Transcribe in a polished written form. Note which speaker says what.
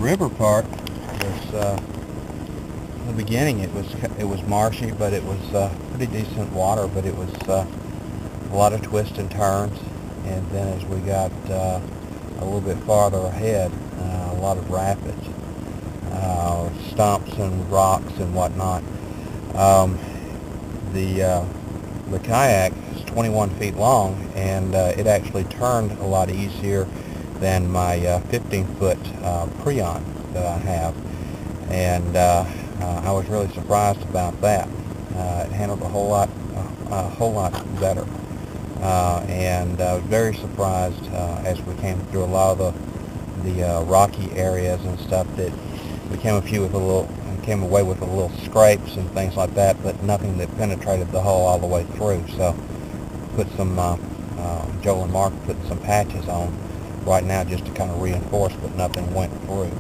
Speaker 1: river part was, in the beginning it was marshy, but it was pretty decent water, but it was a lot of twists and turns. And then as we got a little bit farther ahead, a lot of rapids, stumps and rocks and whatnot. The kayak is 21 feet long, and it actually turned a lot easier than my 15-foot Prion that I have, and I was really surprised about that. It handled a whole lot better, and I was very surprised as we came through a lot of the rocky areas and stuff that we came away with a little scrapes and things like that, but nothing that penetrated the hull all the way through. So put some Joel and Mark put some patches on right now just to kind of reinforce, but nothing went through.